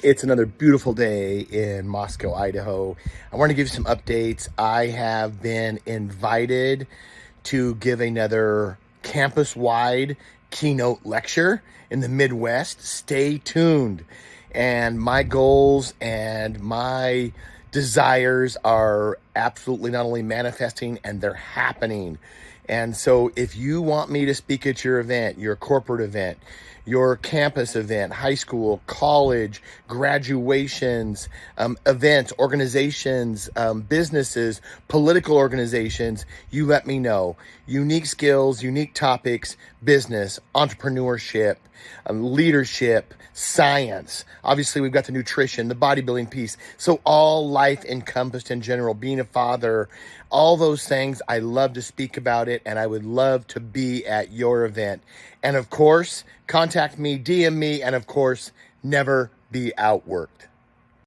It's another beautiful day in Moscow, Idaho. I want to give you some updates. I have been invited to give another campus-wide keynote lecture in the Midwest. Stay tuned. And my goals and my desires are absolutely not only manifesting, and they're happening. And so if you want me to speak at your event, your corporate event, your campus event, high school, college, graduations, events, organizations, businesses, political organizations, you let me know. Unique skills, unique topics, business, entrepreneurship, leadership, science. Obviously, we've got the nutrition, the bodybuilding piece. So all life encompassed in general, being a father, all those things. I love to speak about it, and I would love to be at your event. And of course, contact me, DM me, and of course, never be outworked.